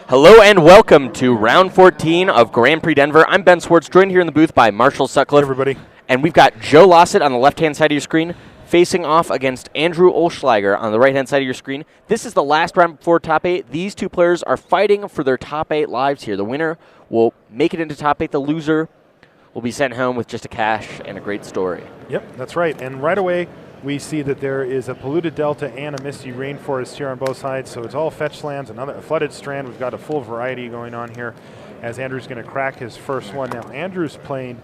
Hello and welcome to round 14 of Grand Prix Denver. I'm Ben Swartz, joined here in the booth by Marshall Sutcliffe. Everybody. And we've got Joe Lossett on the left-hand side of your screen, facing off against Andrew Olschlager on the right-hand side of your screen. This is the last round before top 8. These two players are fighting for their top 8 lives here. The winner will make it into top 8. The loser will be sent home with just a cash and a great story. Yep, that's right. And right away, we see that there is a polluted delta and a misty rainforest here on both sides, so it's all fetch lands, another flooded strand. We've got a full variety going on here as Andrew's going to crack his first one. Now, Andrew's playing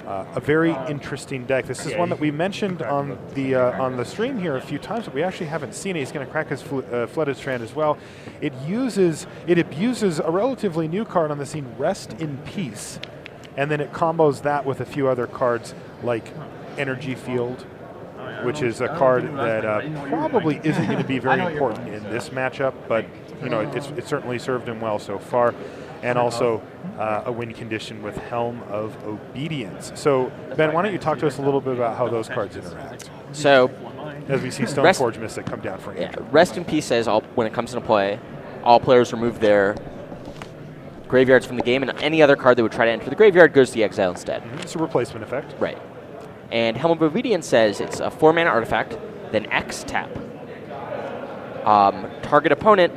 a very interesting deck. This is one that we mentioned on the stream here a few times, but we actually haven't seen it. He's going to crack his flooded strand as well. It abuses a relatively new card on the scene, Rest in Peace, and then it combos that with a few other cards like Energy Field, which is a card that probably isn't going to be very important in this matchup, but you know it's certainly served him well so far. And also a win condition with Helm of Obedience. So, Ben, why don't you talk to us a little bit about how those cards interact? So, as we see Stoneforge Mystic come down for Andrew. Yeah, Rest in Peace says when it comes into play, all players remove their graveyards from the game, and any other card that would try to enter the graveyard goes to the exile instead. It's a replacement effect. Right. And Helm of Obedience says it's a 4-mana artifact, then X tap. Target opponent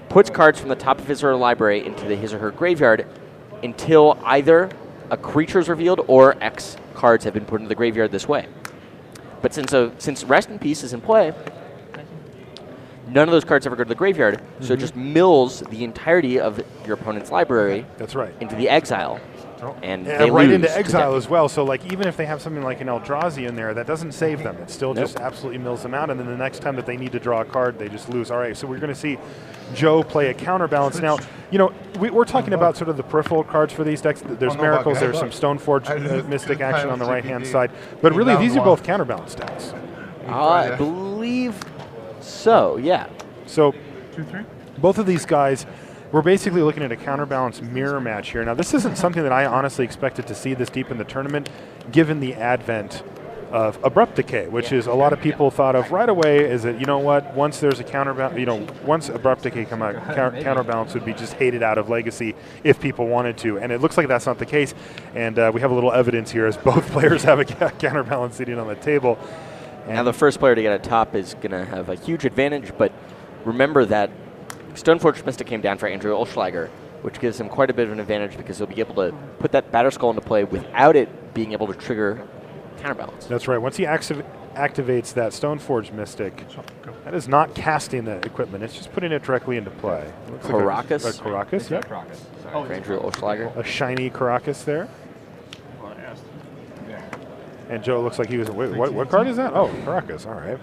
puts cards from the top of his or her library into his or her graveyard until either a creature is revealed or X cards have been put into the graveyard this way. But since Rest in Peace is in play, none of those cards ever go to the graveyard, so it just mills the entirety of your opponent's library into the exile. And they right lose into exile as well. So, like, even if they have something like an Eldrazi in there, that doesn't save them. It still just absolutely mills them out. And then the next time that they need to draw a card, they just lose. All right, so we're going to see Joe play a counterbalance. Now, you know, we're talking about sort of the peripheral cards for these decks. There's Miracles. There's some Stoneforge Mystic action on the right-hand side. But really, these are both counterbalance decks. I believe so, yeah. So, both of these guys, we're basically looking at a counterbalance mirror match here. Now, this isn't something that I honestly expected to see this deep in the tournament, given the advent of Abrupt Decay, which is a lot of people thought of right away is that, you know what, once there's a counterbalance, you know, once Abrupt Decay come out, counterbalance would be just hated out of Legacy if people wanted to. And it looks like that's not the case. And we have a little evidence here as both players have a counterbalance sitting on the table. And now the first player to get a top is going to have a huge advantage, but remember that Stoneforge Mystic came down for Andrew Olschlager, which gives him quite a bit of an advantage because he'll be able to put that Batterskull into play without it being able to trigger counterbalance. That's right. Once he activates that Stoneforge Mystic, that is not casting the equipment. It's just putting it directly into play. Caracas? Like a Caracas, yeah. For Andrew Olschlager. A shiny Caracas there. And Joe looks like he was, wait, what card is that? Oh, Caracas, all right.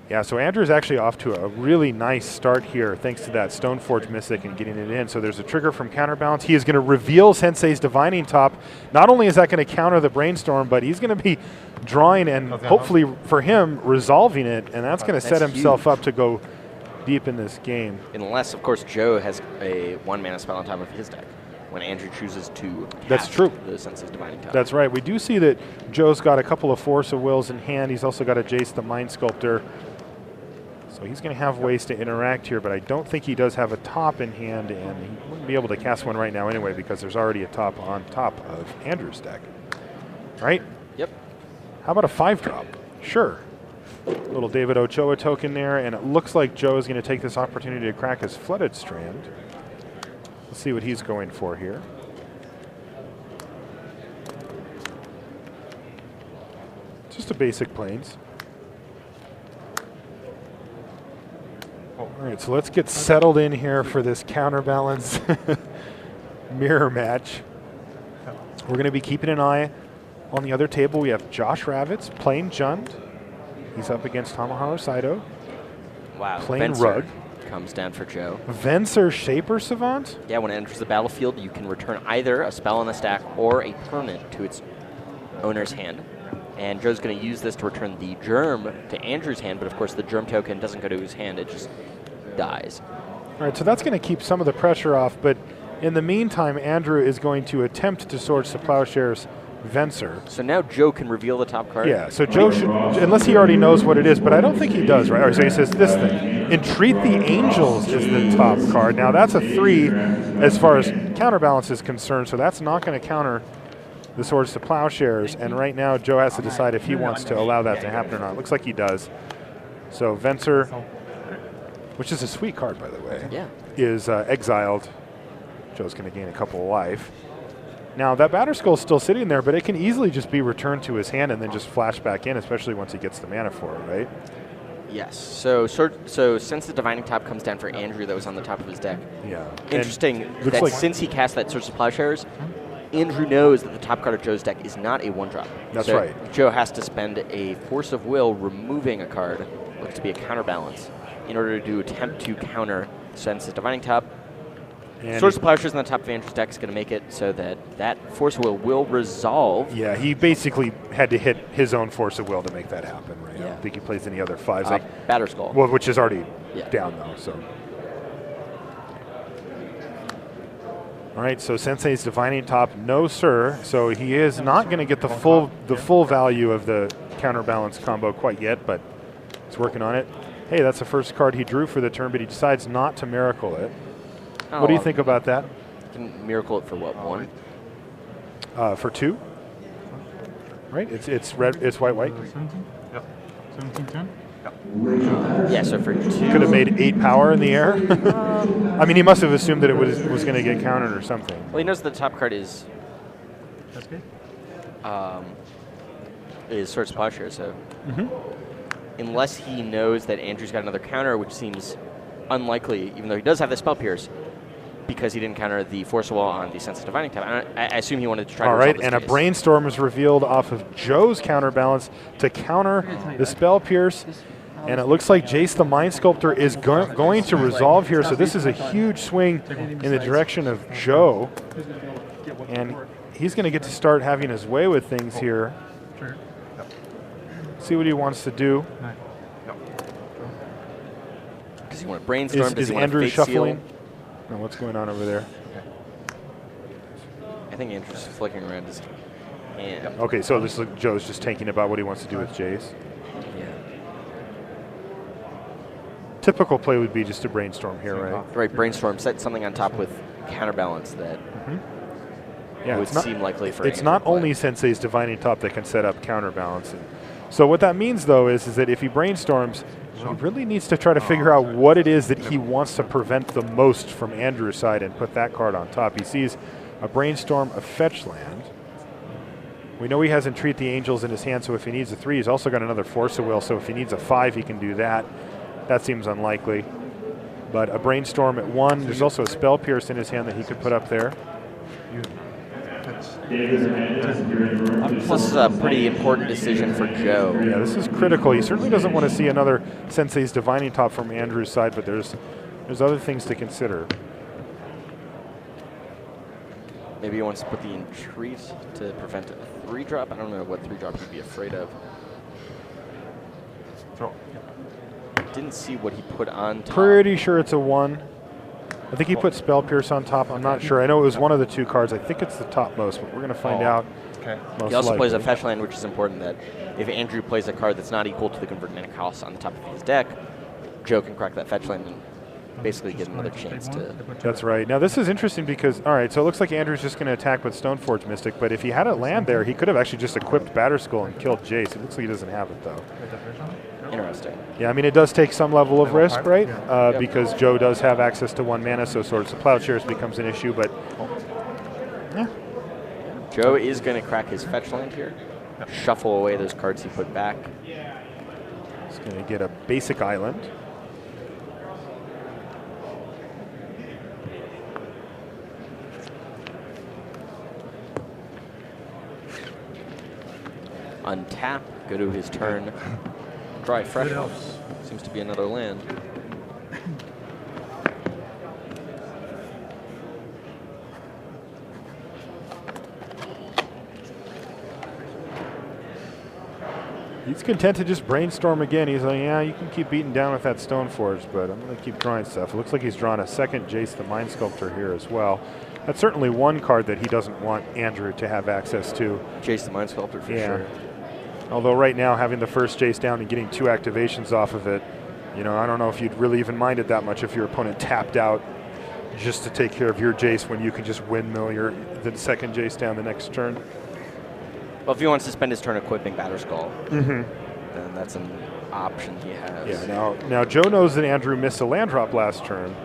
Yeah, so Andrew's actually off to a really nice start here thanks to that Stoneforge Mystic and getting it in. So there's a trigger from Counterbalance. He is going to reveal Sensei's Divining Top. Not only is that going to counter the Brainstorm, but he's going to be drawing and hopefully for him resolving it, and that's going to set himself up to go deep in this game. Unless, of course, Joe has a 1-mana spell on top of his deck when Andrew chooses to cast the Sensei's Divining Top. That's right. We do see that Joe's got a couple of Force of Wills in hand. He's also got a Jace the Mind Sculptor. So he's going to have ways to interact here, but I don't think he does have a top in hand, and he wouldn't be able to cast one right now anyway because there's already a top on top of Andrew's deck. Right? Yep. How about a 5-drop? Sure. Little David Ochoa token there, and it looks like Joe is going to take this opportunity to crack his Flooded Strand. Let's see what he's going for here. Just a basic Plains. All right, so let's get settled in here for this counterbalance mirror match. We're going to be keeping an eye on the other table. We have Josh Ravitz playing Jund. He's up against Tomohiro Saito. Wow. Playing Venser Rug. Comes down for Joe. Venser Shaper Savant? Yeah, when it enters the battlefield, you can return either a spell on the stack or a permanent to its owner's hand. And Joe's going to use this to return the Germ to Andrew's hand, but of course the Germ token doesn't go to his hand, it just dies. All right, so that's going to keep some of the pressure off, but in the meantime, Andrew is going to attempt to Swords to Plowshares Venser. So now Joe can reveal the top card? Yeah, so Joe should, unless he already knows what it is, but I don't think he does, right? All right, so he says this thing. Entreat the Angels is the top card. Now that's a 3 as far as counterbalance is concerned, so that's not going to counter the Swords to Plowshares, and right now Joe has to decide if he wants to allow that to happen or not. Looks like he does. So Venser, which is a sweet card, by the way, is exiled. Joe's going to gain a couple of life. Now, that Batter Skull's still sitting there, but it can easily just be returned to his hand and then just flash back in, especially once he gets the mana for it, right? Yes. So since the Divining Top comes down for Andrew that was on the top of his deck, interesting that like since he cast that Swords to Plowshares, Andrew knows that the top card of Joe's deck is not a 1-drop. That's so right. Joe has to spend a Force of Will removing a card, looks to be a counterbalance, in order to attempt to counter Sense's Divining Top. And Swords to Plowshares on the top of Andrew's deck is going to make it so that Force of Will resolve. Yeah, he basically had to hit his own Force of Will to make that happen, right? I don't think he plays any other 5s. Batter Skull. Well, which is already down, though, so. All right, so Sensei's Divining Top, no sir. So he is not going to get the full value of the counterbalance combo quite yet, but he's working on it. Hey, that's the first card he drew for the turn, but he decides not to miracle it. What do you think about that? Can miracle it for what, 1? For 2. Right? It's red. It's white. Yep. 17, 10. Yeah. So for 2. Could have made 8 power in the air. I mean, he must have assumed that it was going to get countered or something. Well, he knows the top card is. That's good. Is Swords to Plowshares. So unless he knows that Andrew's got another counter, which seems unlikely, even though he does have the Spell Pierce, because he didn't counter the Force Wall on the Sense of Divining Top. I assume he wanted to try to resolve this and case. a Brainstorm is revealed off of Joe's counterbalance to counter the Spell Pierce. And it looks like Jace the Mind Sculptor is going to resolve here. So this is a huge swing in the direction of Joe. And he's going to get to start having his way with things here. See what he wants to do. Does he want to Brainstorm? Does Is he want Andrew to Fate shuffling? Seal? No, what's going on over there? I think Andrew's flicking around his hand. Okay, so this is Joe's just thinking about what he wants to do with Jace. Yeah. Typical play would be just to Brainstorm here, right? Right, Brainstorm, set something on top with counterbalance that would seem likely for It's Andrew not to play. only Sensei's Divining Top that can set up counterbalance. So what that means, though, is that if he Brainstorms, he really needs to try to figure out what it is that he wants to prevent the most from Andrew's side and put that card on top. He sees a Brainstorm, a fetch land. We know he has Entreat the Angels in his hand, so if he needs a 3, he's also got another Force of Will, so if he needs a 5, he can do that. That seems unlikely. But a Brainstorm at 1, there's also a Spell Pierce in his hand that he could put up there. This is a pretty important decision for Joe. Yeah, this is critical. He certainly doesn't want to see another Sensei's Divining Top from Andrew's side, but there's other things to consider. Maybe he wants to put the Entreat to prevent a 3-drop. I don't know what 3-drop he'd be afraid of. Didn't see what he put on top. Pretty sure it's a 1. I think he put Spell Pierce on top. I'm not sure. I know it was one of the 2 cards. I think it's the topmost, but we're going to find out. Okay. He also plays a fetch land, which is important that if Andrew plays a card that's not equal to the convert mana cost on the top of his deck, Joe can crack that fetch land and basically get another chance to... That's right. Now this is interesting because, all right, so it looks like Andrew's just going to attack with Stoneforge Mystic, but if he had a land there, he could have actually just equipped Batter Skull and killed Jace. It looks like he doesn't have it, though. Interesting. Yeah, I mean, it does take some level of risk, right? Because Joe does have access to 1 mana, so Swords to Plowshares becomes an issue, but... Yeah. Joe is going to crack his fetch land here, shuffle away those cards he put back. He's going to get a basic island. Untap, go to his turn, dry fresh. Seems to be another land. He's content to just Brainstorm again. He's like, yeah, you can keep beating down with that Stoneforge, but I'm going to keep drawing stuff. It looks like he's drawn a second Jace the Mind Sculptor here as well. That's certainly one card that he doesn't want Andrew to have access to. Jace the Mind Sculptor for sure. Although right now, having the first Jace down and getting 2 activations off of it, you know, I don't know if you'd really even mind it that much if your opponent tapped out just to take care of your Jace when you can just windmill the second Jace down the next turn. Well, if he wants to spend his turn equipping Batterskull, then that's an option he has. Yeah, now Joe knows that Andrew missed a land drop last turn.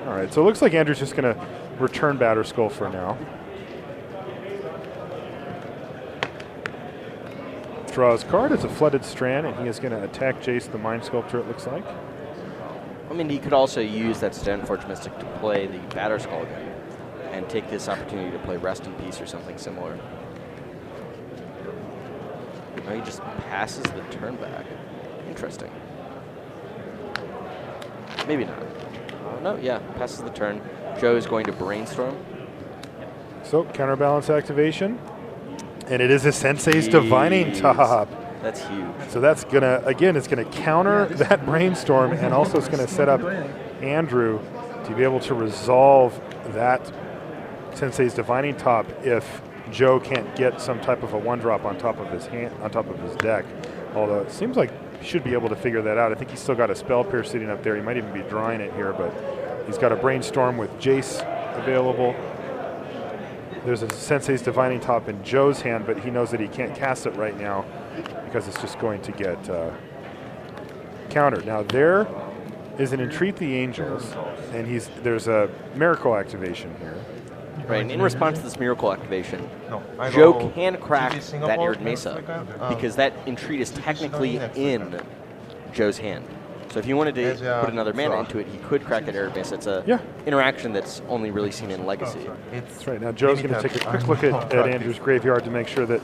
All right, so it looks like Andrew's just going to return Batterskull for now. Draws card. It's a Flooded Strand, and he is going to attack Jace the Mind Sculptor, it looks like. I mean, he could also use that Stoneforge Mystic to play the Batterskull again and take this opportunity to play Rest in Peace or something similar. No, he just passes the turn back. Interesting. Maybe not. No, yeah, passes the turn. Joe is going to Brainstorm. So, counterbalance activation. And it is a Sensei's Divining Top. That's huge. So that's going to, again, it's going to counter that Brainstorm, and also it's going to set up Andrew to be able to resolve that Sensei's Divining Top if Joe can't get some type of a 1-drop on top of his deck. Although it seems like he should be able to figure that out. I think he's still got a Spell Pierce sitting up there. He might even be drawing it here, but he's got a Brainstorm with Jace available. There's a Sensei's Divining Top in Joe's hand, but he knows that he can't cast it right now because it's just going to get countered. Now there is an Entreat the Angels, and there's a Miracle activation here. Right, and in response to this Miracle activation, Joe can crack that Arid Mesa because that Entreat is technically in Joe's hand. So if he wanted to put another mana into it, he could crack that Arid Mesa. It's a interaction that's only really seen in Legacy. That's right. Now Joe's going to take a quick look at Andrew's graveyard to make sure that,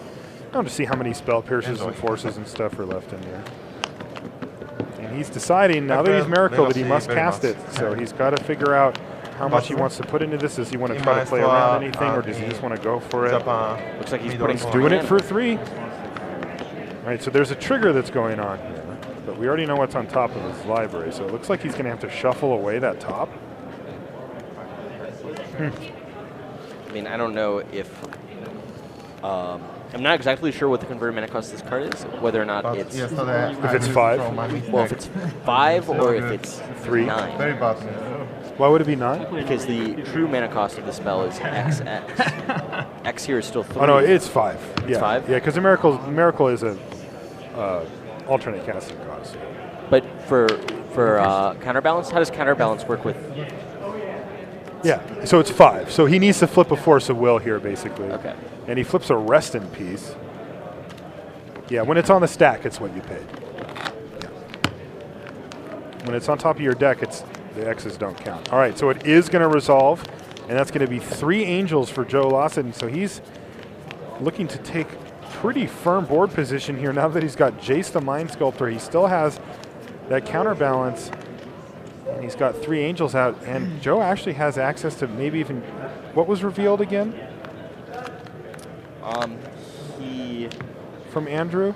to see how many Spell Pierces and Forces and stuff are left in there. And he's deciding, now that he's Miracle, that he must cast it. So he's got to figure out how much he wants to put into this. Does he want to try to play around anything, or does he just want to go for it? Looks like he's doing it for 3. All right, so there's a trigger that's going on here. But we already know what's on top of his library, so it looks like he's going to have to shuffle away that top. I mean, I don't know if... I'm not exactly sure what the converted mana cost of this card is, whether or not it's... If it's 5? Well, if it's 5 or if it's 3? 9. Why would it be 9? Because the true mana cost of the spell is XX. X here is still 3. Oh, no, it's 5. It's 5? Yeah, because the Miracle is a alternate casting cost. But for Counterbalance, how does Counterbalance work with... Yeah, so it's 5. So he needs to flip a Force of Will here, basically. Okay. And he flips a Rest in Peace. Yeah, when it's on the stack, it's what you paid. Yeah. When it's on top of your deck, the X's don't count. All right, so it is going to resolve, and that's going to be 3 Angels for Joe Lawson. So he's looking to take pretty firm board position here now that he's got Jace the Mind Sculptor. He still has that counterbalance, and he's got 3 Angels out, and Joe actually has access to maybe even, what was revealed again? From Andrew?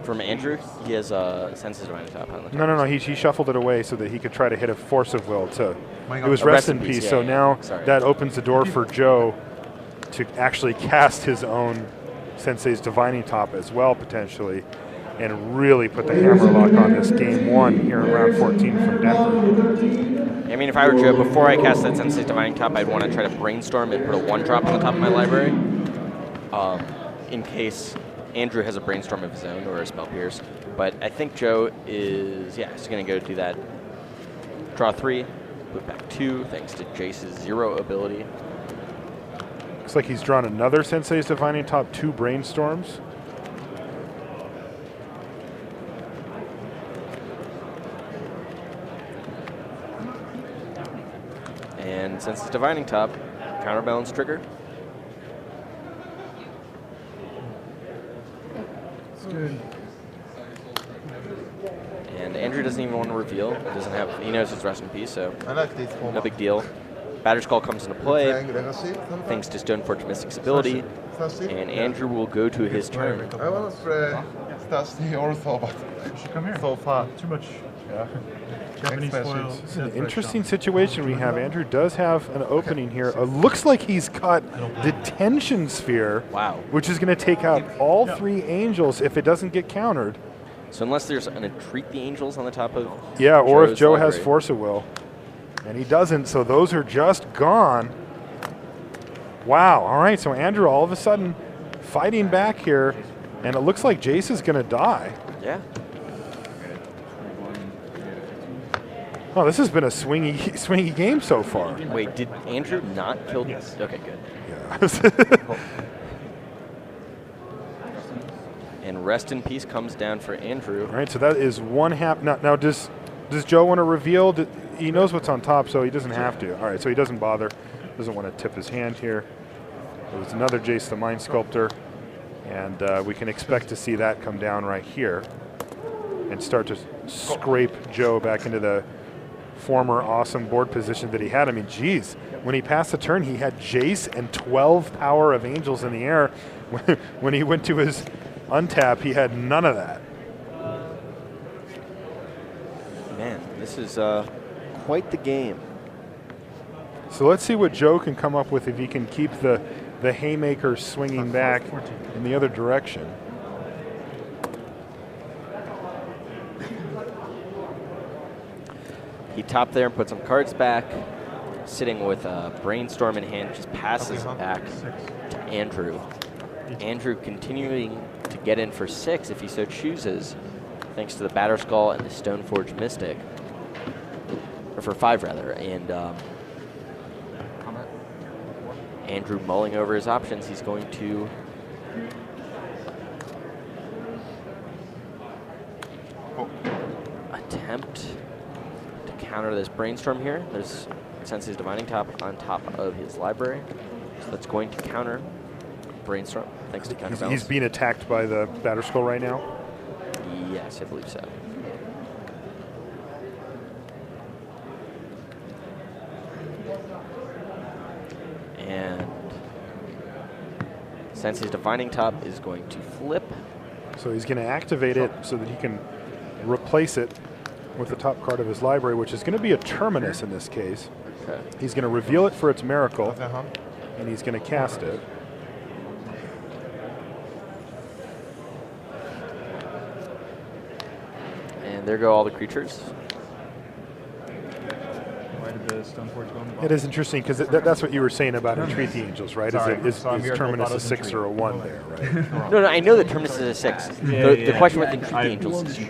From Andrew, he has a Senses Divine Top on the No, he shuffled it away so that he could try to hit a Force of Will to, it was Rest in Peace, so now that opens the door for Joe to actually cast his own Sensei's Divining Top as well, potentially, and really put the hammer lock on this game 1 here in round 14 from Denver. I mean, if I were Joe, before I cast that Sensei's Divining Top, I'd want to try to Brainstorm and put a 1-drop on the top of my library, in case Andrew has a Brainstorm of his own or a Spell Pierce. But I think Joe is, he's going to go do that. Draw 3, put back 2, thanks to Jace's 0 ability. Looks like he's drawn another Sensei's Divining Top, 2 Brainstorms. And since it's Divining Top, Counterbalance trigger. And Andrew doesn't even want to reveal. He knows it's Rest in Peace, so no big deal. Batterskull comes into play, thanks to Stoneforge Mystic's ability, and Andrew will go to his turn. I want to play Stasty also, but You should come here. so far. Too much Yeah. Japanese foil. It's an interesting situation we have. Andrew does have an opening here. Looks like he's got Detention Sphere, Wow. which is going to take out all 3 angels if it doesn't get countered. So unless there's an Entreat the Angels on the top of Yeah, or if Joe's Joe has library. Force of Will. And he doesn't, so those are just gone. Wow, all right, so Andrew all of a sudden fighting back here, and it looks like Jace is going to die. Yeah. Oh, this has been a swingy game so far. Wait, did Andrew not kill? Yes. Okay, good. Yeah. And Rest in Peace comes down for Andrew. All right, so that is 1/2. Now does Joe want to reveal? He knows what's on top, so he doesn't have to. All right, so he doesn't bother. Doesn't want to tip his hand here. There's another Jace the Mind Sculptor, and we can expect to see that come down right here and start to scrape Joe back into the former awesome board position that he had. I mean, geez, when he passed the turn, he had Jace and 12 power of angels in the air. When he went to his untap, he had none of that. Man, this is quite the game. So let's see what Joe can come up with if he can keep the haymaker swinging back in the other direction. He topped there and put some cards back, sitting with a Brainstorm in hand, just passes it back to Andrew. Andrew continuing to get in for 6 if he so chooses, thanks to the Batterskull and the Stoneforge Mystic. Or for 5 rather, and Andrew mulling over his options. He's going to attempt to counter this Brainstorm here. There's Sensei's Divining Top on top of his library, so that's going to counter Brainstorm thanks to counterbalance. He's being attacked by the Batterskull right now. Yes, I believe so. And Sensei's Divining Top is going to flip. So he's going to activate it so that he can replace it with the top card of his library, which is going to be a Terminus in this case. Okay. He's going to reveal it for its miracle, and he's going to cast it. And there go all the creatures. Why did the Stoneforge go on the bottom? It is interesting because that's what you were saying about Entreat the Angels, right? Sorry, Is so I'm here to Terminus bottom a 6 Entreat. or a 1 there, right? No, I know that Terminus is a 6. The question with Entreat the I- Angels is you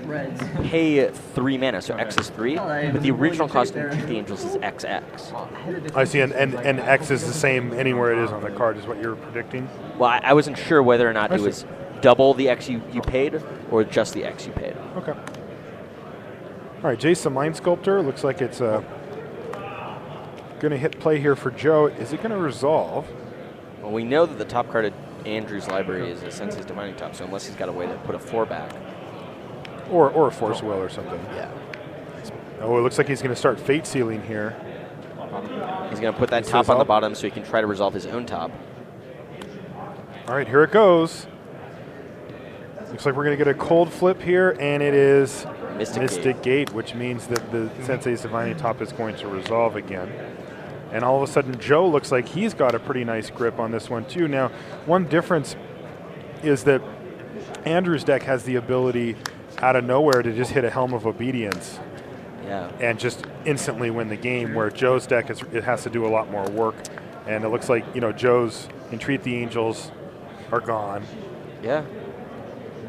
pay 3 mana, so X is 3, but the original cost of Entreat the Angels is XX. I see, and X is the same anywhere it is on the card, is what you're predicting? Well, I wasn't sure whether or not I it see. was double the X you paid or just the X you paid. Okay. All right, Jace the Mind Sculptor. Looks like it's going to hit play here for Joe. Is it going to resolve? Well, we know that the top card of Andrew's library is a Sensei's Divining Top, so unless he's got a way to put a 4 back. Or a Force Will or something. Yeah. Oh, it looks like he's going to start Fate Sealing here. He's going to put that This top is on the up. bottom so he can try to resolve his own top. All right, here it goes. Looks like we're going to get a cold flip here, and it is Mystic Gate, which means that the Sensei's Divining Top is going to resolve again. And all of a sudden, Joe looks like he's got a pretty nice grip on this one, too. Now, one difference is that Andrew's deck has the ability out of nowhere to just hit a Helm of Obedience Yeah. and just instantly win the game, where Joe's deck it has to do a lot more work. And it looks like, Joe's Entreat the Angels are gone. Yeah.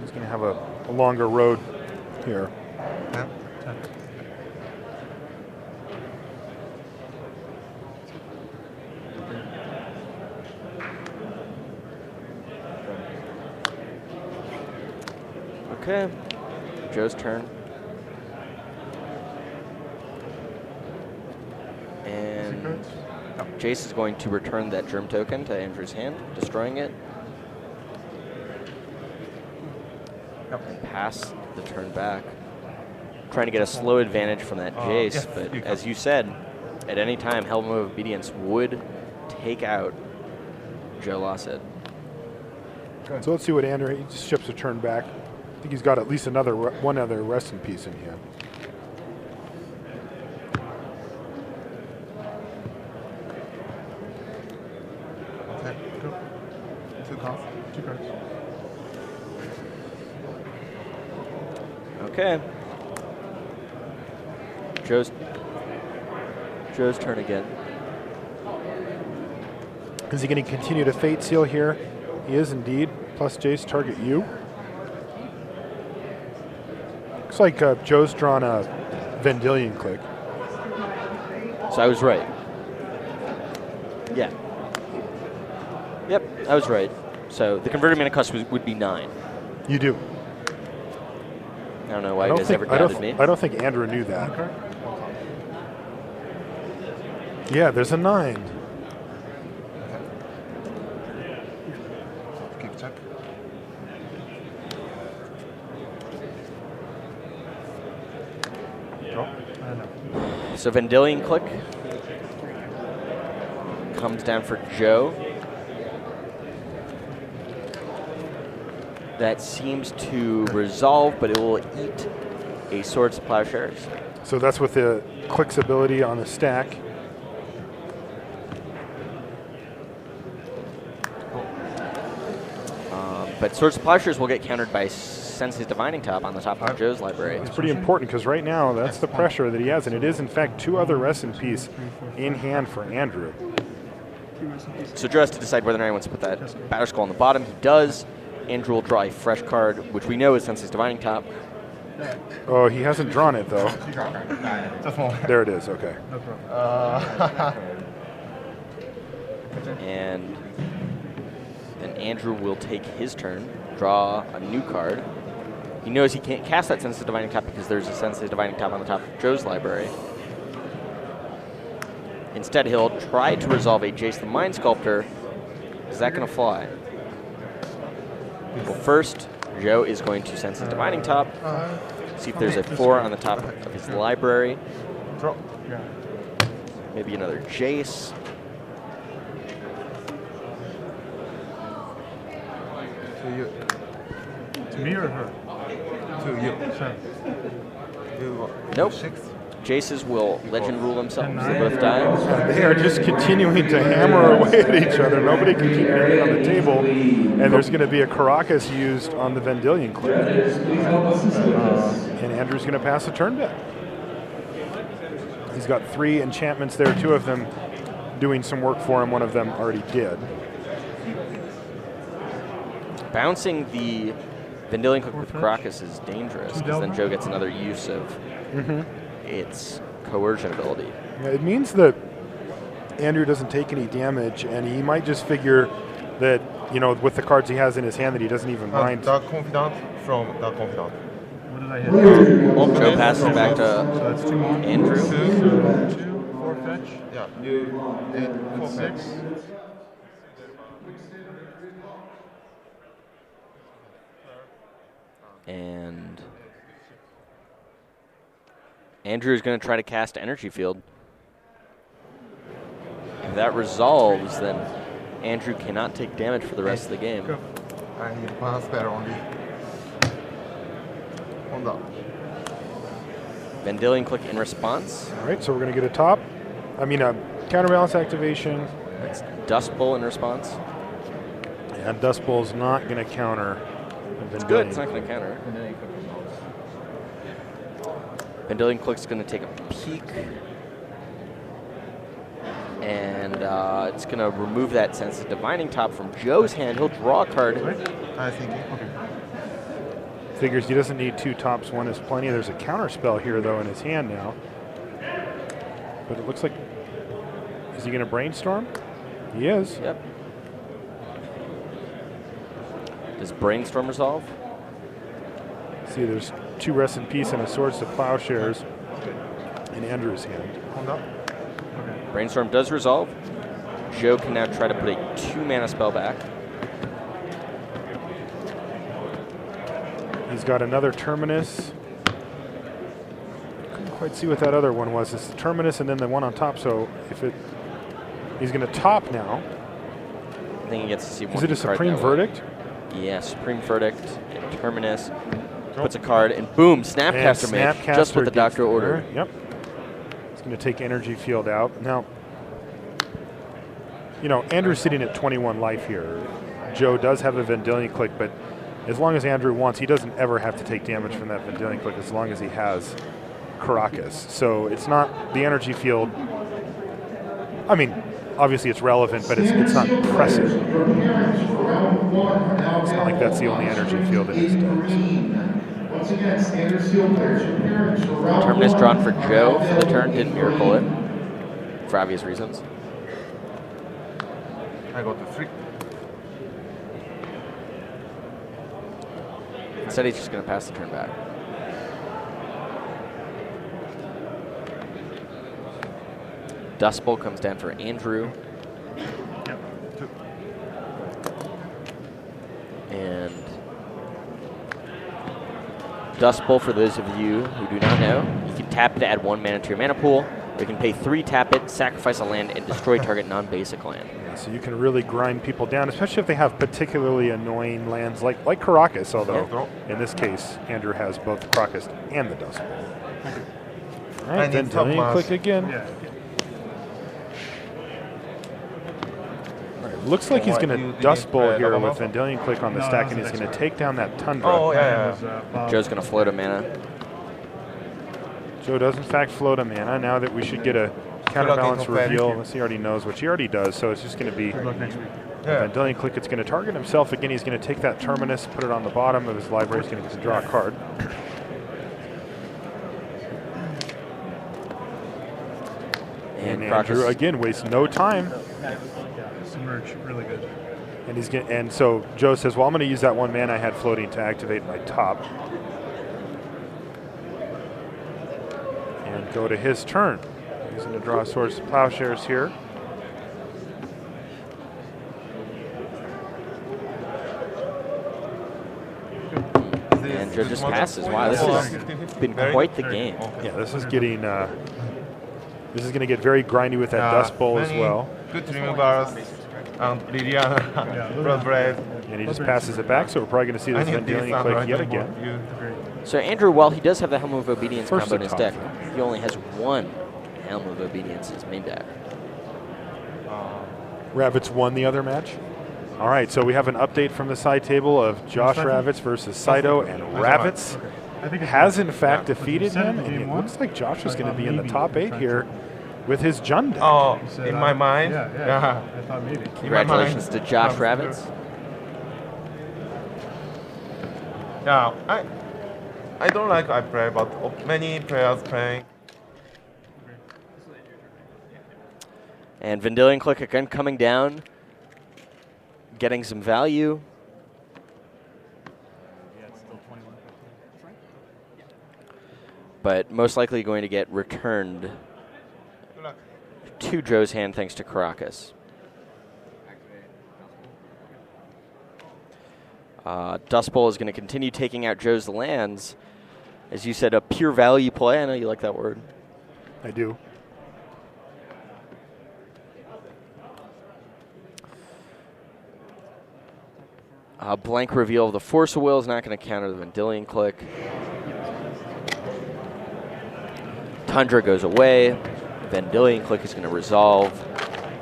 He's going to have a longer road here. Okay. Joe's turn. And Jace is going to return that Germ token to Andrew's hand, destroying it. And pass the turn back. Trying to get a slow advantage from that Jace, but as you said, at any time, Helm of Obedience would take out Joe Lossett. So let's see what Andrew, he just ships a turn back. I think he's got at least one other Rest in Peace in hand. Okay. Joe's turn again. Is he going to continue to Fate Seal here? He is indeed. Plus Jace, target you. Looks like Joe's drawn a Vendilion Click. So I was right. Yeah. Yep, I was right. So the converted mana cost would be 9. You do. I don't know why you guys ever doubted me. I don't think Andrew knew that. Yeah, there's a 9. Keep check. Draw. So Vendilion Click comes down for Joe. That seems to resolve, but it will eat a Swords to Plowshares. So that's with the Click's ability on the stack. But Swords to Plowshares will get countered by Sensei's Divining Top on the top of Joe's library. It's pretty important because right now that's the pressure that he has, and it is in fact 2 other Rest in Peace in hand for Andrew. So Joe has to decide whether or not he wants to put that Batter Skull on the bottom. He does. Andrew will draw a fresh card, which we know is Sensei's Divining Top. Oh, he hasn't drawn it though. Just one. There it is. Okay. No problem. And then Andrew will take his turn, draw a new card. He knows he can't cast that Sensei's Divining Top because there's a Sensei's Divining Top on the top of Joe's library. Instead, he'll try to resolve a Jace the Mind Sculptor. Is that going to fly? Well, first, Joe is going to Sensei's Divining Top. See if there's a 4 on the top of his library. Draw. Maybe another Jace. To you. To me or her? To you. Sure. You Nope. 6. Jaces will Legend Rule themselves. They both die. They are just continuing to hammer away at each other. Nobody can keep anything on the table, and there's going to be a Caracas used on the Vendilion Click. And Andrew's going to pass a turn back. He's got 3 enchantments there, 2 of them doing some work for him. One of them already did. Bouncing the Vendilion Click with Caracas is dangerous because then Joe gets another use of its coercion ability. Yeah, it means that Andrew doesn't take any damage, and he might just figure that, you know, with the cards he has in his hand, that he doesn't even mind. Dark Confidant from Dark Confidant. What did I hit? Joe passes it back to So that's 2 more. Andrew. 2, 4 fetch. Yeah. 8, 4, 6. And Andrew is going to try to cast Energy Field. If that resolves, then Andrew cannot take damage for the rest of the game. Go. I need one spell only. Honda. Vendilion Click in response. All right, so we're going to get a counterbalance activation. That's Dust Bowl in response. And Dust Bowl's not going to counter It's good. It's not going to counter. Vendilion Click's going to take a peek. And it's going to remove that Sensei's Divining Top from Joe's hand. He'll draw a card. I think. Okay. Figures he doesn't need 2 tops. 1 is plenty. There's a counter spell here, though, in his hand now. But it looks like... Is he going to brainstorm? He is. Yep. Does Brainstorm resolve? See, there's 2 Rest in Peace and a Swords to Plowshares in Andrew's hand. Honda. Brainstorm does resolve. Joe can now try to put a 2-mana spell back. He's got another Terminus. Couldn't quite see what that other one was. It's the Terminus and then the one on top. So he's going to top now. I think he gets to see one. Is it a Supreme Verdict? Yeah, Supreme Verdict and Terminus. Puts a card and boom, Snapcaster Mage, just what the doctor ordered. Yep. It's going to take Energy Field out. Now, you know, Andrew's sitting at 21 life here. Joe does have a Vendilion Click, but as long as Andrew wants, he doesn't ever have to take damage from that Vendilion Click as long as he has Caracas. So it's not the energy field. I mean, obviously it's relevant, but it's not pressing. It's not like that's the only energy field in his deck. Terminus drawn for Joe for the turn. Didn't miracle it for obvious reasons. I got the 3. Instead, he's just going to pass the turn back. Dust Bowl comes down for Andrew. Yep. 2. And Dust Bowl, for those of you who do not know, you can tap it to add 1 mana to your mana pool, or you can pay 3, tap it, sacrifice a land, and destroy target non-basic land. Yeah, so you can really grind people down, especially if they have particularly annoying lands like Caracas, although in this case, Andrew has both the Caracas and the Dust Bowl. All right, then Vendilion Click again. Yeah. All right, looks like he's going You to didn't Dust Bowl play here double with alpha? Vendilion Click on the No, stack, that and was he's the going to next take down that Tundra. Oh, Mine yeah, was, Bob. Joe's going to float a mana. Joe does in fact float a mana. Now that we should get a counterbalance reveal, unless he already knows, which he already does, so it's just going to be Good luck next week. Yeah. Vendilion Click. It's going to target himself again. He's going to take that Terminus, put it on the bottom of his library. He's going to get to draw a card. And Andrew Crocus- again wastes no time, Yeah, submerge, really good. and he's getting. And so Joe says, "Well, I'm going to use that 1 mana I had floating to activate my top, and go to his turn. He's going to draw a Swords to Plowshares here." And Joe just passes. Wow, this has been quite the game. Yeah, this is getting. This is going to get very grindy with that Dust Bowl as well. Good removals and Liliana, Bloodbraid. And he just passes it back, so we're probably going to see this Vendilion Click yet again. So Andrew, while he does have the Helm of Obedience First combo in his the deck, top. he only has 1 Helm of Obedience in his main deck. Ravitz won the other match. All right, so we have an update from the side table of Josh Ravitz versus Saito, and Ravitz I think it's has in fact Yeah. defeated Said him, it and game it one. looks like Josh is I going to thought be in the maybe top he 8 tried here to- with his Jund deck. Oh, He said, in my mind? Yeah. I thought maybe. Congratulations to Josh Ravitz. Yeah, I don't like I play, but many players playing. And Vendilion Click again coming down, getting some value. But most likely going to get returned Good luck. to Joe's hand thanks to Caracas. Dust Bowl is going to continue taking out Joe's lands. As you said, a pure value play. I know you like that word. I do. Blank reveal of the Force of Will is not going to counter the Vendilion Click. Tundra goes away. Vendilion Click is going to resolve.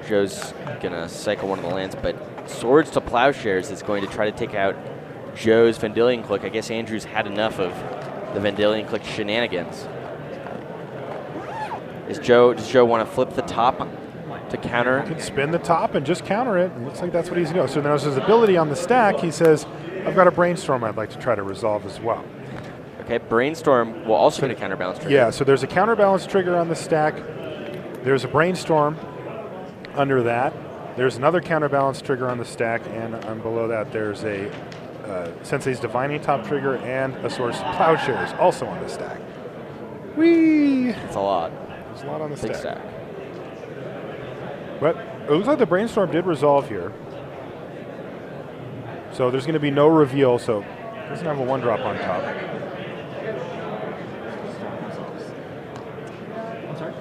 Joe's going to cycle one of the lands, but Swords to Plowshares is going to try to take out Joe's Vendilion Click. I guess Andrew's had enough of the Vendilion Click shenanigans. Does Joe want to flip the top to counter? Could spin the top and just counter it. It looks like that's what he's going to go. So now there's his ability on the stack. He says, I've got a Brainstorm I'd like to try to resolve as well. Okay, Brainstorm will also get a counterbalance trigger. Yeah, so there's a counterbalance trigger on the stack. There's a Brainstorm under that. There's another counterbalance trigger on the stack, and below that there's a Sensei's Divining Top trigger and a Swords to Plowshares also on the stack. Whee! That's a lot. There's a lot on the Big stack. stack. But it looks like the Brainstorm did resolve here. So there's going to be no reveal, so it doesn't have a 1-drop on top.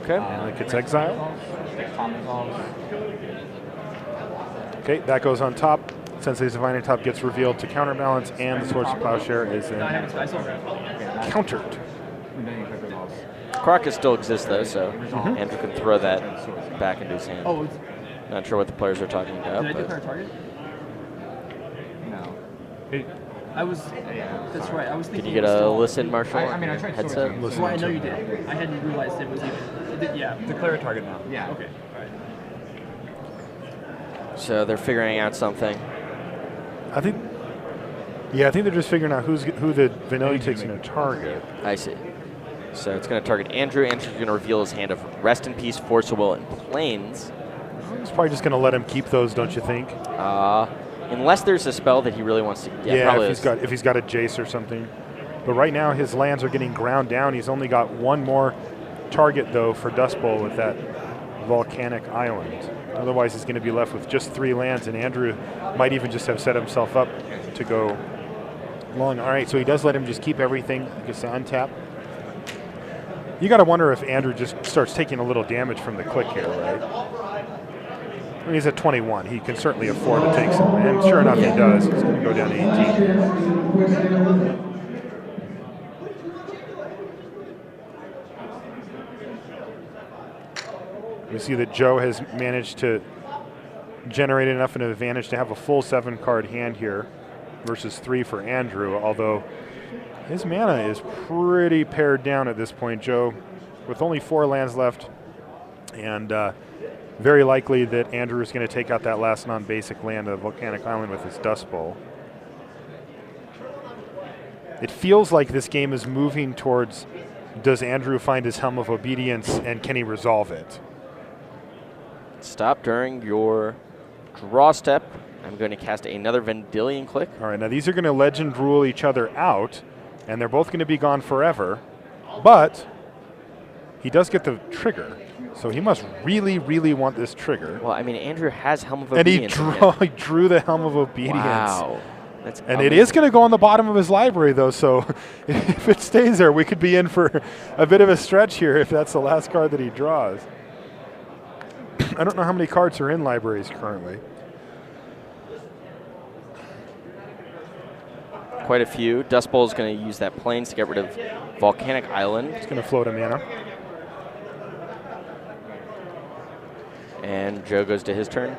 Okay. And it gets exiled. Okay, that goes on top. Sensei's Divining Top gets revealed to counterbalance, and the Swords to Plowshare is then countered. Caracas still exists though, so Andrew can throw that back into his hand. Oh, Not sure what the players are talking about. did I But declare a target? No. Hey, I was. That's right. I was Did thinking. you get it was a still- listen, Marshall? I mean, I tried to headset. Well, I know you did. I hadn't realized it was even. Yeah. Declare a target now. Yeah. Okay. All right. So they're figuring out something. I think they're just figuring out who the vanilla takes in a target. I see. So it's going to target Andrew. Andrew's going to reveal his hand of Rest in Peace, Force of Will, and Planes. He's probably just going to let him keep those, don't you think? Unless there's a spell that he really wants to. Yeah, probably if he's got a Jace or something. But right now his lands are getting ground down. He's only got one more target though for Dust Bowl with that volcanic island. Otherwise he's going to be left with just 3 lands, and Andrew might even just have set himself up to go long. All right, so he does let him just keep everything. He gets to untap. You got to wonder if Andrew just starts taking a little damage from the click here, right? I mean, he's at 21. He can certainly afford to take some. And sure enough, he does. He's going to go down to 18. We see that Joe has managed to generate enough of an advantage to have a full 7-card hand here versus 3 for Andrew, although his mana is pretty pared down at this point, Joe, with only 4 lands left, and very likely that Andrew is going to take out that last non-basic land of Volcanic Island with his Dust Bowl. It feels like this game is moving towards, does Andrew find his Helm of Obedience, and can he resolve it? Stop during your draw step. I'm going to cast another Vendilion Click. All right, now these are going to legend rule each other out, and they're both going to be gone forever, but he does get the trigger, so he must really, really want this trigger. Well, I mean, Andrew has Helm of And Obedience. he drew the Helm of Obedience. Wow. That's And amazing. it is going to go on the bottom of his library, though, so if it stays there, we could be in for a bit of a stretch here if that's the last card that he draws. I don't know how many cards are in libraries currently. Quite a few. Dust Bowl is going to use that Plains to get rid of Volcanic Island. It's going to float a mana. And Joe goes to his turn.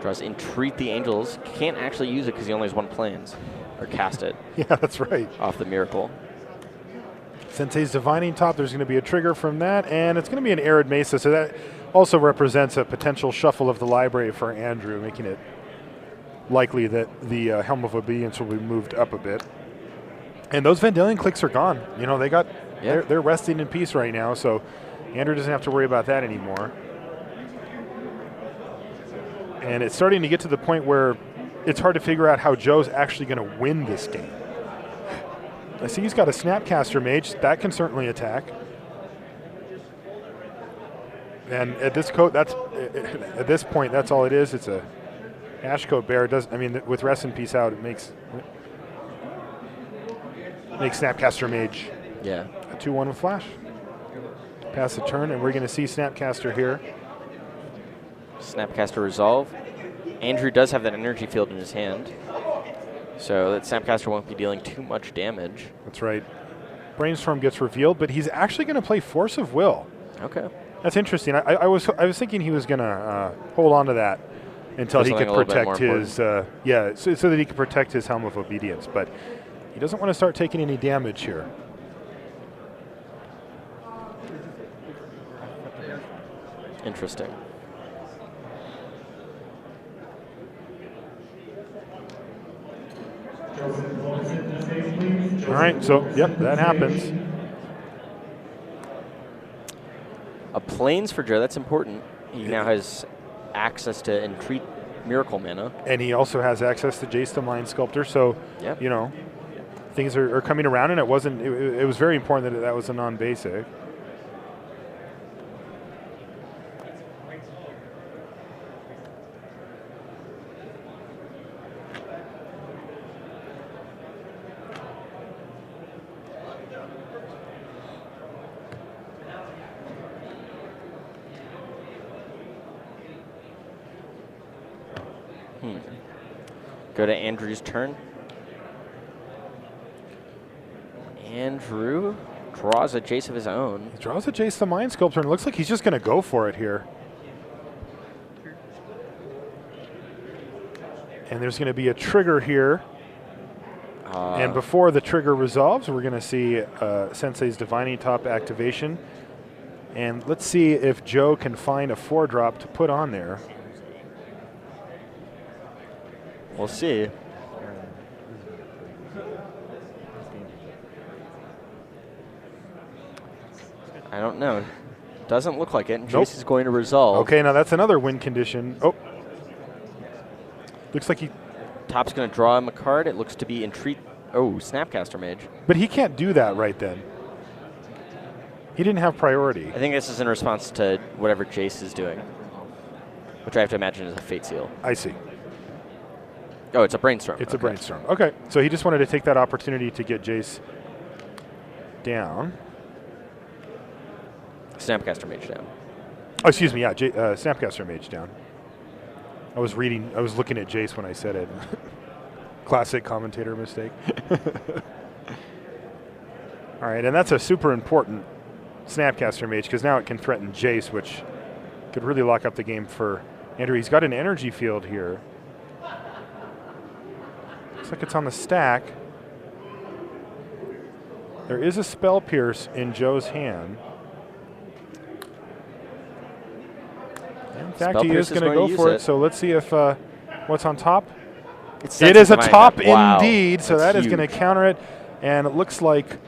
Draws Entreat the Angels. Can't actually use it because he only has 1 Plains. Or cast it Yeah, that's right. off the Miracle. Sensei's Divining Top, there's going to be a trigger from that, and it's going to be an Arid Mesa, so that also represents a potential shuffle of the library for Andrew, making it likely that the Helm of Obedience will be moved up a bit. And those Vendilion clicks are gone. You know, they're resting in peace right now, so Andrew doesn't have to worry about that anymore. And it's starting to get to the point where it's hard to figure out how Joe's actually going to win this game. I see he's got a Snapcaster Mage. That can certainly attack. And at this point, that's all it is. It's a Ashcoat Bear. With Rest in Peace out, it makes Snapcaster Mage Yeah. a 2/1 with Flash. Pass the turn, and we're going to see Snapcaster here. Snapcaster Resolve. Andrew does have that energy field in his hand, so that Snapcaster won't be dealing too much damage. That's right. Brainstorm gets revealed, but he's actually going to play Force of Will. Okay. That's interesting. I was thinking he was going to hold on to that until he could protect his so that he could protect his Helm of Obedience. But he doesn't want to start taking any damage here. Interesting. All right, so yep, that happens. A Plains for Joe, that's important. He now has access to Entreat Miracle mana. And he also has access to Jace the Mind Sculptor, so Yep. you know, things are coming around, and it was very important that that was a non-basic. Go to Andrew's turn. Andrew draws a Jace of his own. He draws a Jace the Mind Sculptor, and it looks like he's just going to go for it here. And there's going to be a trigger here And before the trigger resolves, we're going to see Sensei's Divining Top activation. And let's see if Joe can find a 4-drop to put on there. We'll see. I don't know. Doesn't look like it. Nope. Jace is going to resolve. Okay, now that's another win condition. Oh. Looks like he... Top's going to draw him a card. It looks to be Entreat. Oh, Snapcaster Mage. But he can't do that right then. He didn't have priority. I think this is in response to whatever Jace is doing, which I have to imagine is a Fate Seal. I see. Oh, it's a Brainstorm. It's a Brainstorm. Okay, so he just wanted to take that opportunity to get Jace down. Snapcaster Mage down. Oh, excuse me, yeah, Snapcaster Mage down. I was looking at Jace when I said it. Classic commentator mistake. All right, and that's a super important Snapcaster Mage because now it can threaten Jace, which could really lock up the game for Andrew. He's got an energy field here. Looks like it's on the stack. There is a Spell Pierce in Joe's hand. In fact, he is going to go for it. So let's see if what's on top. It is a top indeed, so that is going to counter it. And it looks like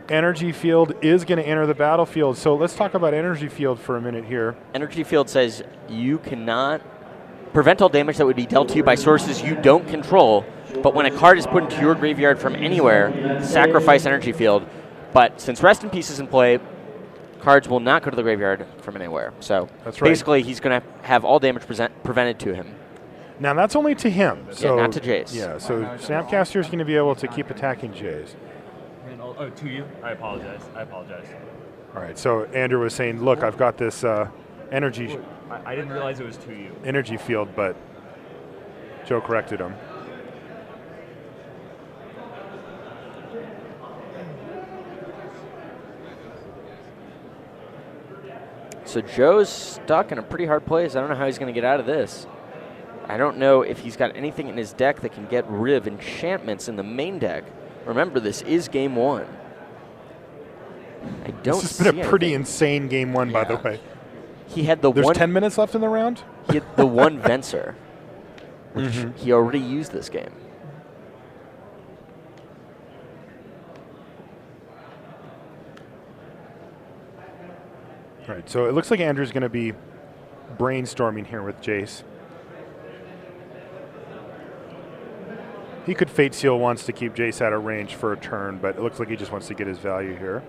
Energy Field is going to enter the battlefield. So let's talk about Energy Field for a minute here. Energy Field says you cannot prevent all damage that would be dealt to you by sources you don't control, but when a card is put into your graveyard from anywhere, sacrifice Energy Field. But since Rest in Peace is in play, cards will not go to the graveyard from anywhere. So that's right. Basically, he's going to have all damage prevented to him. Now, that's only to him. So not to Jace. Yeah, so Snapcaster is going to be able to keep attacking Jace. Oh, to you? I apologize. All right, so Andrew was saying, look, I've got this energy... I didn't realize it was to you. Energy field, but Joe corrected him. So Joe's stuck in a pretty hard place. I don't know how he's going to get out of this. I don't know if he's got anything in his deck that can get rid of enchantments in the main deck. Remember, this is game one. I don't This has been a pretty insane game one, by the way. He had the There's one. 10 minutes left in the round? He had the one Venser, which he already used this game. All right, so it looks like Andrew's going to be brainstorming here with Jace. He could Fate Seal once to keep Jace out of range for a turn, but it looks like he just wants to get his value here.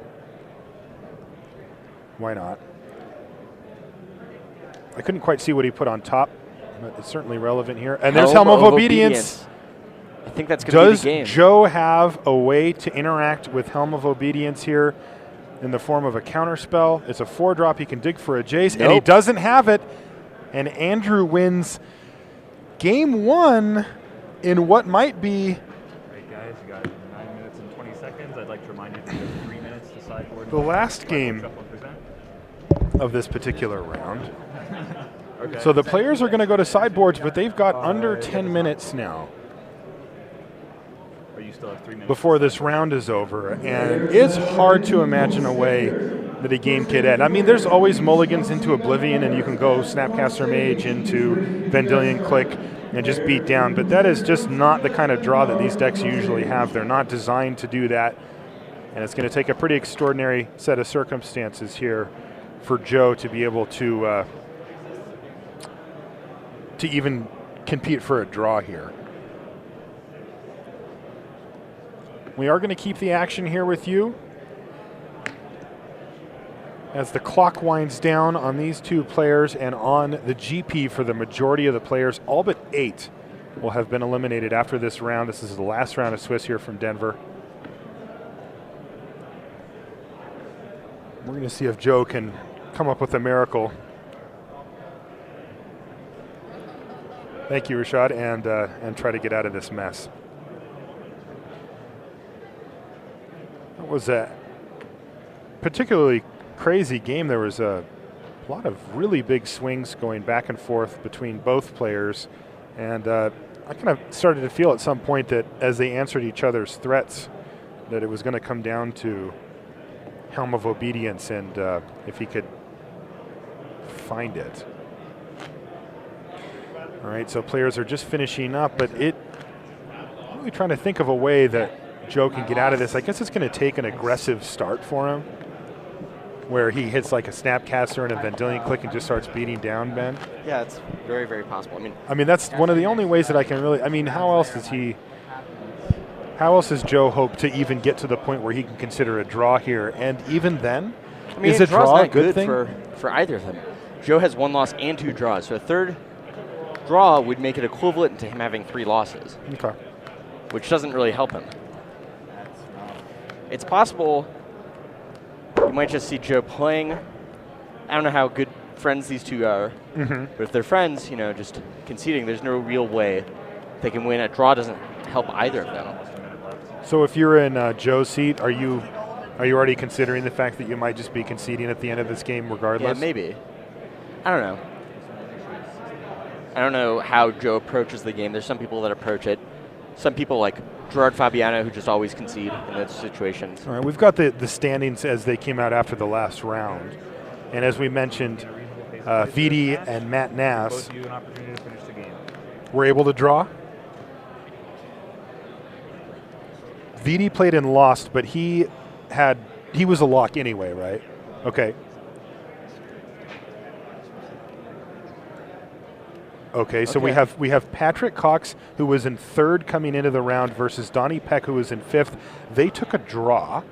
Why not? I couldn't quite see what he put on top, but it's certainly relevant here. And there's Helm of Obedience. I think that's going to be the game. Does Joe have a way to interact with Helm of Obedience here in the form of a counter spell? It's a 4-drop. He can dig for a Jace, and he doesn't have it. And Andrew wins game one in what might be... All right, guys, you got 9 minutes and 20 seconds. I'd like to remind you to give 3 minutes to sideboard. The last game of this particular round. Okay. So the players are going to go to sideboards, but they've got under 10 minutes now Or you still have 3 minutes before this round is over. And it's hard to imagine a way that a game could end. I mean, there's always mulligans into Oblivion, and you can go Snapcaster Mage into Vendilion Click and just beat down. But that is just not the kind of draw that these decks usually have. They're not designed to do that. And it's going to take a pretty extraordinary set of circumstances here for Joe to be able to even compete for a draw here. We are going to keep the action here with you as the clock winds down on these two players, and on the GP for the majority of the players. All but 8 will have been eliminated after this round. This is the last round of Swiss here from Denver. We're going to see if Joe can come up with a miracle. Thank you, Rashad, and try to get out of this mess. That was a particularly crazy game. There was a lot of really big swings going back and forth between both players, and I kind of started to feel at some point that as they answered each other's threats, that it was going to come down to Helm of Obedience and if he could find it. All right, so players are just finishing up, but I'm really trying to think of a way that Joe can get out of this. I guess it's going to take an aggressive start for him, where he hits like a Snapcaster and a Vendilion click and just starts beating down Ben. Yeah, it's very, very possible. I mean, that's one of the only ways that I can really. I mean, how else does Joe hope to even get to the point where he can consider a draw here? And even then, I mean, is a draw's draw a not good thing for either of them? Joe has 1 loss and 2 draws, so a third draw would make it equivalent to him having 3 losses. Okay. Which doesn't really help him. It's possible you might just see Joe playing. I don't know how good friends these two are, but if they're friends, just conceding, there's no real way they can win. A draw doesn't help either of them. So if you're in Joe's seat, are you already considering the fact that you might just be conceding at the end of this game regardless? Yeah, maybe. I don't know. I don't know how Joe approaches the game. There's some people that approach it. Some people like Gerard Fabiano who just always concede in those situations. All right, we've got the standings as they came out after the last round. And as we mentioned, Vidi and Matt Nass were able to draw. Vidi played and lost, but he was a lock anyway, right? Okay. Okay, so we have Patrick Cox, who was in 3rd coming into the round, versus Donnie Peck, who was in 5th. They took a draw.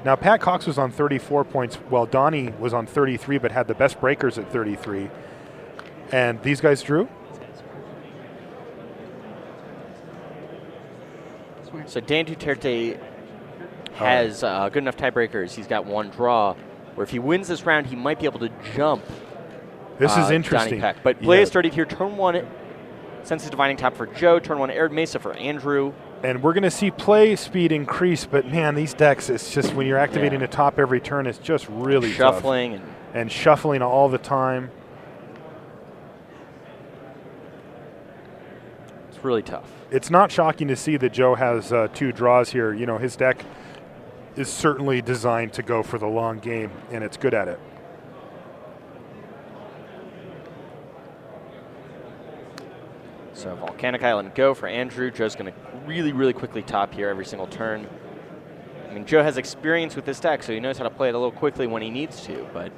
Now, Pat Cox was on 34 points, while Donnie was on 33, but had the best breakers at 33. And these guys drew? So Dan Duterte has good enough tiebreakers. He's got 1 draw, where if he wins this round, he might be able to jump This is interesting. Donnie Peck. But play started here. Turn 1, Senses Divining Top for Joe. Turn 1, Arid Mesa for Andrew. And we're going to see play speed increase, but man, these decks, it's just when you're activating a top every turn, it's just really shuffling tough. And shuffling all the time. It's really tough. It's not shocking to see that Joe has 2 draws here. His deck is certainly designed to go for the long game, and it's good at it. So Volcanic Island go for Andrew. Joe's going to really, really quickly top here every single turn. I mean, Joe has experience with this deck, so he knows how to play it a little quickly when he needs to, but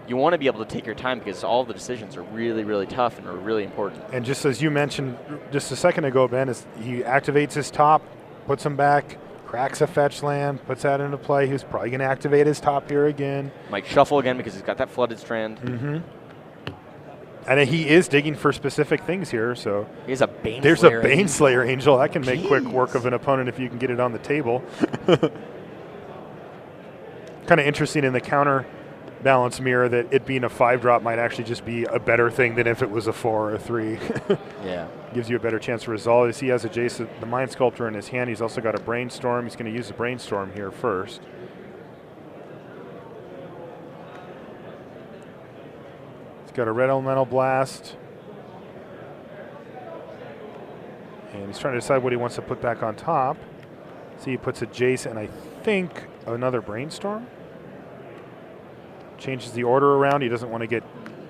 you want to be able to take your time because all the decisions are really, really tough and are really important. And just as you mentioned just a second ago, Ben, is he activates his top, puts him back, cracks a fetch land, puts that into play. He's probably going to activate his top here again. Might shuffle again because he's got that flooded strand. And he is digging for specific things here, so He's a Bane there's Slayer a Bane Angel. Slayer Angel. That can make quick work of an opponent if you can get it on the table. Kind of interesting in the counter balance mirror that it being a 5-drop might actually just be a better thing than if it was a 4 or a 3. Yeah. Gives you a better chance to resolve. As he has a Jace, the Mind Sculptor in his hand, he's also got a Brainstorm. He's going to use the Brainstorm here first. He's got a Red Elemental Blast. And he's trying to decide what he wants to put back on top. See, he puts a Jace and I think another Brainstorm. Changes the order around. He doesn't want to get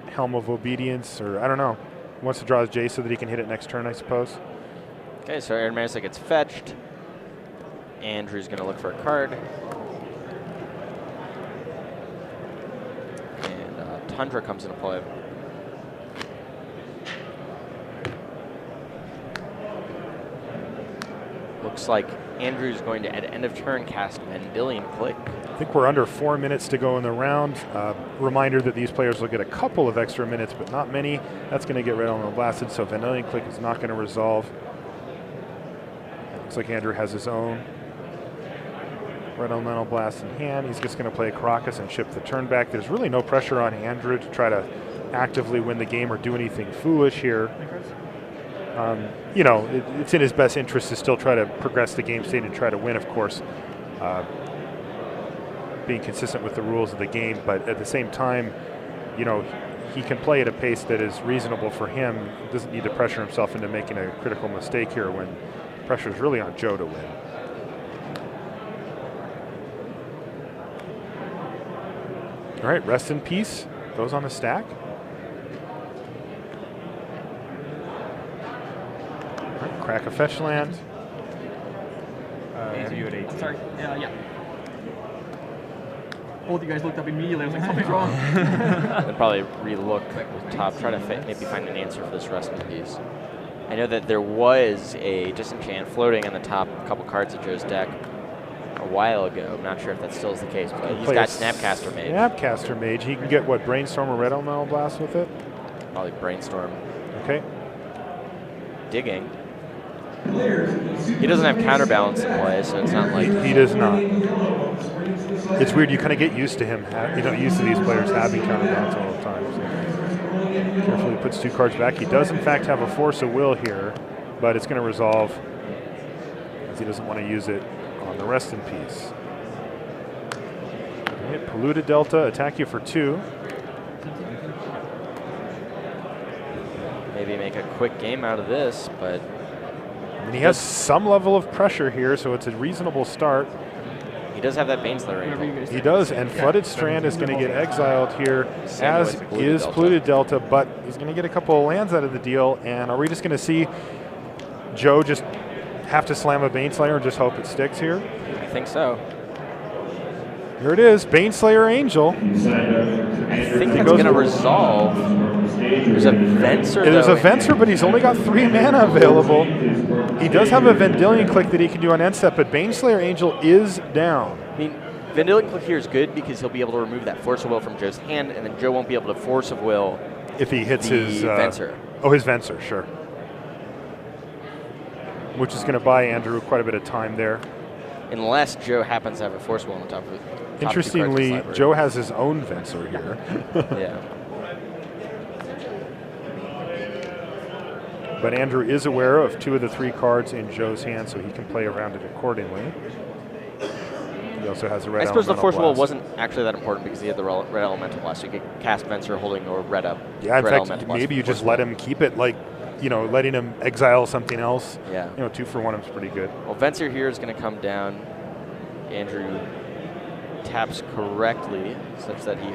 Helm of Obedience, or I don't know. He wants to draw his Jace so that he can hit it next turn, I suppose. Okay, so Arid Mesa gets fetched. Andrew's going to look for a card. And Tundra comes into play. Looks like Andrew's going to, at end of turn, cast Vendilion Click. I think we're under 4 minutes to go in the round. Reminder that these players will get a couple of extra minutes, but not many. That's going to get Red Elemental Blasted, so Vendilion Click is not going to resolve. Looks like Andrew has his own Red Elemental Blast in hand. He's just going to play a Caracas and ship the turn back. There's really no pressure on Andrew to try to actively win the game or do anything foolish here. It's in his best interest to still try to progress the game state and try to win, of course, being consistent with the rules of the game. But at the same time, he can play at a pace that is reasonable for him. Doesn't need to pressure himself into making a critical mistake here when pressure is really on Joe to win. All right, rest in peace. Goes on the stack. All right, crack a fetch land. Have you at 18? Sorry. Yeah. Both of you guys looked up immediately. I was like, something's wrong. They'll probably re-look top, try to maybe find an answer for this rest in peace. I know that there was a disenchant floating on the top couple cards of Joe's deck a while ago. I'm not sure if that still is the case, but he's got Snapcaster Mage. Snapcaster Mage. He can get what, Brainstorm or Red Elemental Blast with it? Probably Brainstorm. Okay. Digging. He doesn't have Counterbalance in play, so it's not like... He does not. It's weird, you kind of get used to him. You know, used to these players having Counterbalance all the time. So carefully puts 2 cards back. He does, in fact, have a Force of Will here, but it's going to resolve as he doesn't want to use it on the rest in peace. Okay, Polluted Delta, attack you for 2. Maybe make a quick game out of this, but... And he has some level of pressure here, so it's a reasonable start. He does have that Baneslayer Angel. He does, and Flooded Strand is going to get exiled here, as is Polluted Delta, but he's going to get a couple of lands out of the deal. And are we just going to see Joe just have to slam a Baneslayer and just hope it sticks here? I think so. Here it is, Baneslayer Angel. I think it's going to resolve. There's a Venser. There's a Venser, but he's only got 3 mana available. He does have a Vendilion Click that he can do on end step, but Baneslayer Angel is down. I mean, Vendilion Click here is good because he'll be able to remove that Force of Will from Joe's hand, and then Joe won't be able to Force of Will if he hits his Venser. Oh, his Venser, sure. Which is going to buy Andrew quite a bit of time there. Unless Joe happens to have a Force Will on the top of it. Interestingly, Joe has his own Venser here. Yeah. But Andrew is aware of 2 of the 3 cards in Joe's hand, so he can play around it accordingly. He also has a red. I suppose the Force Elemental Will wasn't actually that important because he had the red Elemental Blast. So you could cast Venser holding or red up. Yeah, in red fact, Elemental Blast maybe you Force just let Will. him keep it, like, you know, letting him exile something else. Yeah. You know, 2 for 1 is pretty good. Well, Venser here is going to come down. Andrew taps correctly such that he...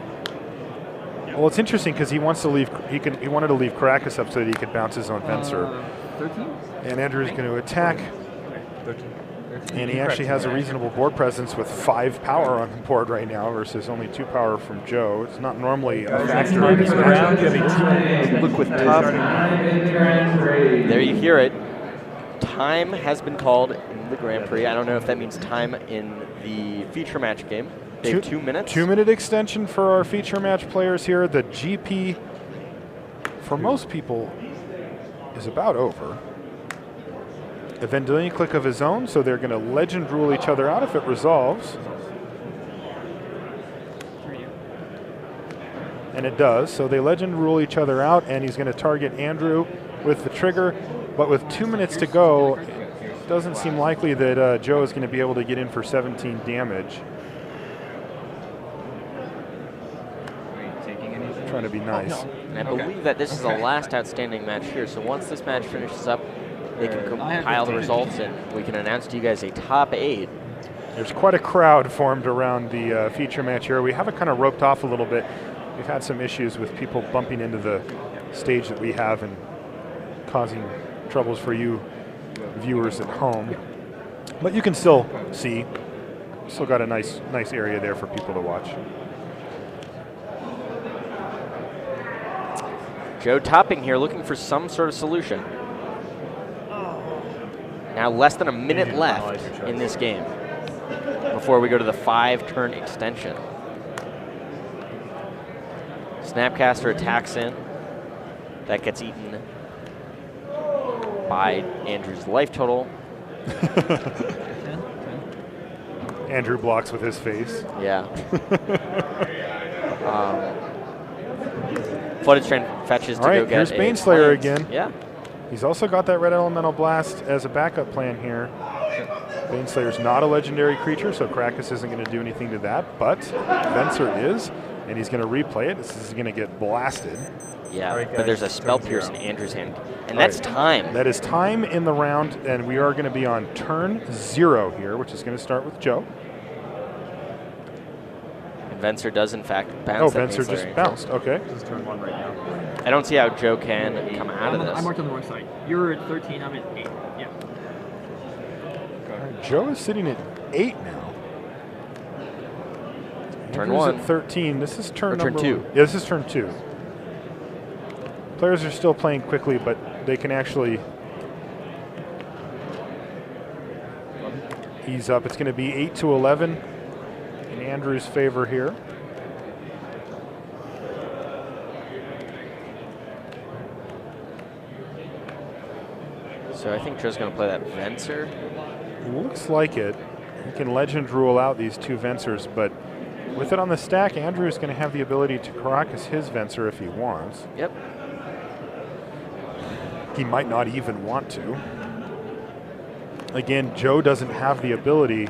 Well, it's interesting because he wants to leave. He wanted to leave Caracas up so that he could bounce his own Venser. 13? And Andrew's going to attack. 13. And he actually has a reasonable board presence with 5 power on the board right now versus only 2 power from Joe. It's not normally a factor in this matchup. Look with top. There you hear it. Time has been called in the Grand Prix. I don't know if that means time in the feature match game. They have 2 minutes. 2-minute extension for our feature match players here. The GP, for most people, is about over. A Vendilion Click of his own, so they're going to Legend Rule each other out if it resolves. And it does, so they Legend Rule each other out, and he's going to target Andrew with the trigger. But with 2 minutes to go, it doesn't seem likely that Joe is going to be able to get in for 17 damage. Trying to be nice. And I believe that this is the last outstanding match here. So once this match finishes up, they can compile the results and we can announce to you guys a top 8. There's quite a crowd formed around the feature match here. We have it kind of roped off a little bit. We've had some issues with people bumping into the stage that we have and causing troubles for you viewers at home. But you can still see. Still got a nice area there for people to watch. Joe topping here, looking for some sort of solution. Now less than a minute left in this game before we go to the 5-turn extension. Snapcaster attacks in. That gets eaten by Andrew's life total. Andrew blocks with his face. Yeah. Flooded Strand fetches to All right, go get here's a Baneslayer Plains. again. Yeah. He's also got that Red Elemental Blast as a backup plan here. Baneslayer's not a legendary creature, so Krakus isn't going to do anything to that, but Venser is. and he's going to replay it. This is going to get blasted. Yeah, All right, but there's a guys, spell turn pierce in 0. Andrew's hand, and All that's right. time. That is time in the round, and we are going to be on turn 0 here, which is going to start with Joe. And Venser does in fact Oh, bounce. that Venser Baneslayer just Angel. bounced. Okay. This is turn 1 right now. I don't see how Joe can come out of I this. marked on the wrong side. You're at 13. I'm at 8. Yeah. All right, Joe is sitting at 8 now. Turn Andrew's 1. at 13. This is turn Or turn number 2. 1. Yeah, this is turn 2. Players are still playing quickly, but they can actually ease up. It's going to be 8-11 in Andrew's favor here. So I think Joe's going to play that Venser. Looks like it. He can legend rule out these 2 Vensers, but with it on the stack, Andrew is going to have the ability to Caracas his Venser if he wants. Yep. He might not even want to. Again, Joe doesn't have the ability.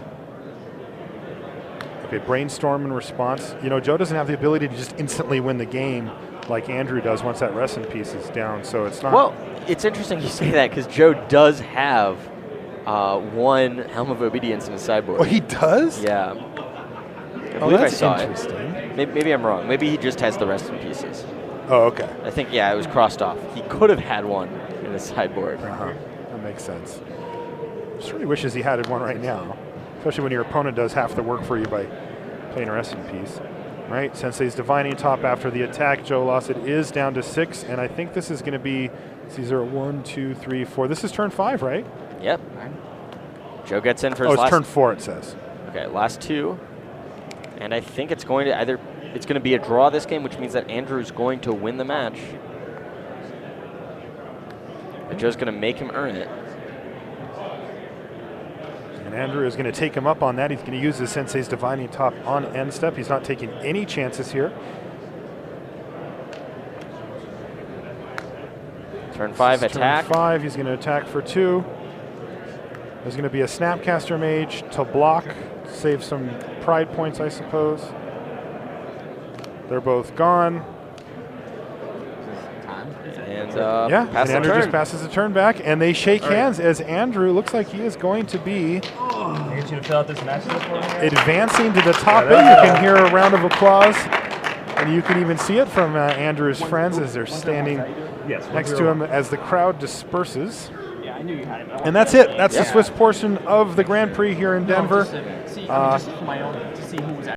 Okay, brainstorm in response. You know, Joe doesn't have the ability to just instantly win the game like Andrew does once that rest in peace is down. So it's not. Well, it's interesting you say that because Joe does have 1 Helm of Obedience in his sideboard. Oh, he does? Yeah. I Oh, believe I that's saw interesting. it. Maybe I'm wrong. Maybe he just has the rest in pieces. Oh, okay. I think, yeah, it was crossed off. He could have had 1 in his sideboard. Uh-huh. That makes sense. Just really wishes he had one right now, especially when your opponent does half the work for you by playing rest in peace. All right, Sensei's divining top after the attack. Joe lost it is down to 6, and I think this is going to be, these are 1, 2, 3, 4. This is turn 5, right? Yep. Joe gets in for Oh, his it's last. turn 4, it says. Okay, last 2. And I think it's going to either, it's going to be a draw this game, which means that Andrew's going to win the match. But Joe's going to make him earn it. And Andrew is going to take him up on that. He's going to use his Sensei's divining top on end step. He's not taking any chances here. Turn 5 This is attack. Turn 5, he's going to attack for 2. There's going to be a Snapcaster Mage to block, save some pride points, I suppose. They're both gone. And Yeah, pass and the Andrew turn. just passes the turn back, and they shake hands as Andrew looks like he is going to be I need you to fill out this match list for me. advancing to the top Yeah, eight. that's You can hear a round of applause, and you can even see it from Andrew's friends as they're standing Yes. next to him as the crowd disperses. Yeah, I knew you had it. And that's it. That's the Yeah. Swiss portion of the Grand Prix here in Denver. Just for my own, to see who